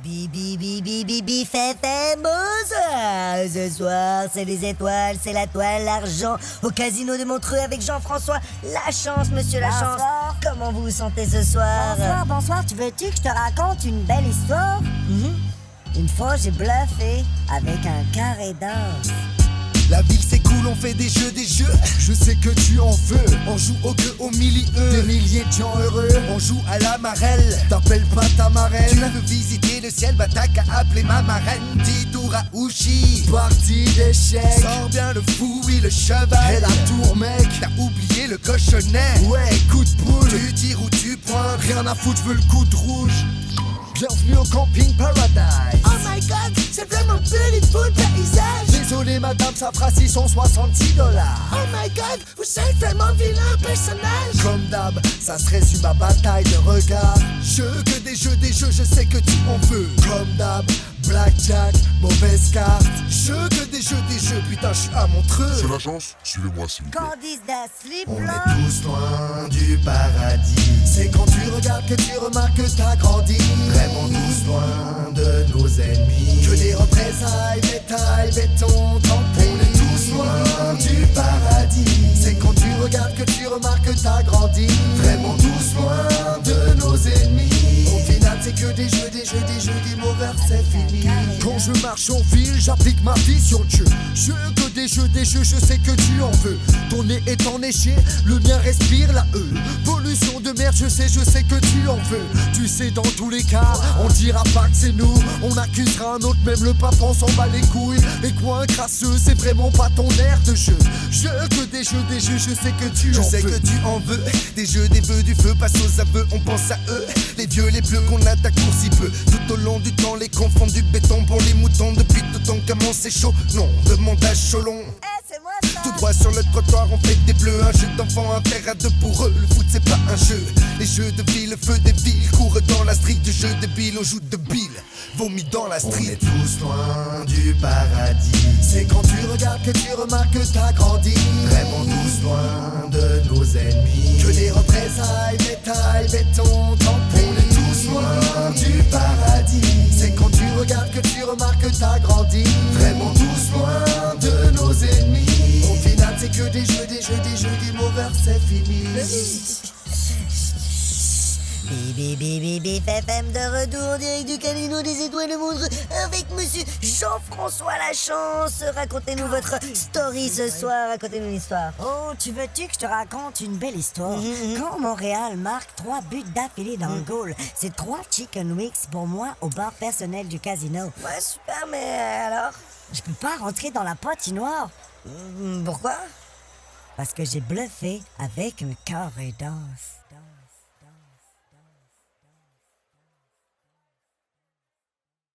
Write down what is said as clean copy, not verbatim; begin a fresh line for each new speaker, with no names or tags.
Bibi, fait bonsoir. Ce soir, c'est les étoiles, c'est la toile, l'argent. Au casino de Montreux avec Jean-François. La chance, monsieur, la chance.
Bonsoir.
Comment vous vous sentez ce soir?
Bonsoir. Tu veux-tu que je te raconte une belle histoire? Une fois, j'ai bluffé avec un carré d'os.
La ville c'est cool, on fait des jeux. Je sais que tu en veux. On joue au queue au milieu. Des milliers de gens heureux. On joue à la marelle. T'appelles pas ta marraine. Tu veux visiter le ciel, bah t'as qu'à appeler ma marraine. Tidora Uchi. Partie d'échecs. Sors bien le fou, oui le cheval. Et la tour mec. T'as oublié le cochonnet. Ouais, coup de boule. Tu tires ou tu pointes. Rien à foutre, je veux le coup de rouge. Bienvenue au Camping Paradise.
Oh my god, c'est vraiment beautiful paysage.
Désolé madame, ça fera 666 $.
Oh my god, vous êtes vraiment vilain personnage.
Comme d'hab, ça se résume à bataille de regard. Jeux que des jeux, je sais que tu en veux. Comme d'hab, blackjack, mauvaise carte. Jeux que des jeux, putain, je suis à Montreux.
C'est la chance, suivez-moi s'il vous plaît.
Candice d'Asleep,
On est tous loin du paradis. C'est quand tu regardes que tu remarques que t'as grandi. Vraiment tous loin de nos ennemis. Que des représailles, métal, béton, tant pis. On est tous loin du paradis. C'est quand tu regardes que tu remarques que t'as grandi. Vraiment tous loin de nos ennemis. Au final c'est que des jeux, des mots vers c'est fini. Quand je marche en ville, j'applique ma vision de jeu. Jeux que des jeux, je sais que tu en veux. Ton nez est enneigé, le mien respire la pollution de merde, je sais que tu en veux. Tu sais dans tous les cas, on dira pas que c'est nous. On accusera un autre, même le pape on s'en bat les couilles. Les coins crasseux, c'est vraiment pas ton air de jeu. Jeux que des jeux, je sais que tu en veux.
Je sais que tu en veux, des jeux, des vœux, du feu, passe aux aveux, on pense à eux. Les vieux, les bleus qu'on attaque pour si peu. Tout au long du temps, les confondent du béton pour les moutons. Depuis tout temps, comment c'est chaud? Non, demande à Cholon.
c'est moi ça.
Tout droit sur le trottoir, on fait des bleus. Un jeu d'enfant, un faire à deux pour eux. Le foot, c'est pas un jeu. Les jeux de ville, le feu des villes. Courent dans la street du jeu de Bill. On joue de Bill, vomi dans la
On
street.
est tous loin du paradis. C'est quand tu regardes que tu remarques que t'as grandi. Vraiment tous loin de nos ennemis. Que des représailles, métal, béton, tant pis. On est tous loin du paradis. C'est quand tu regardes que tu remarques que t'as grandi. Vraiment tous loin de nos ennemis. Au final c'est que des jeux, des mots vers c'est fini.
Bibi, FM de retour direct du casino des étoiles de Montreux avec monsieur Jean-François Lachance. Racontez-nous votre story ce soir, racontez-nous l'histoire.
Oh, tu veux-tu que je te raconte une belle histoire? Quand Montréal marque 3 buts d'affilée dans le goal, c'est 3 chicken wings pour moi au bar personnel du casino.
Ouais, super, mais alors?
Je peux pas rentrer dans la patinoire
Pourquoi?
parce que j'ai bluffé avec un carré d'os.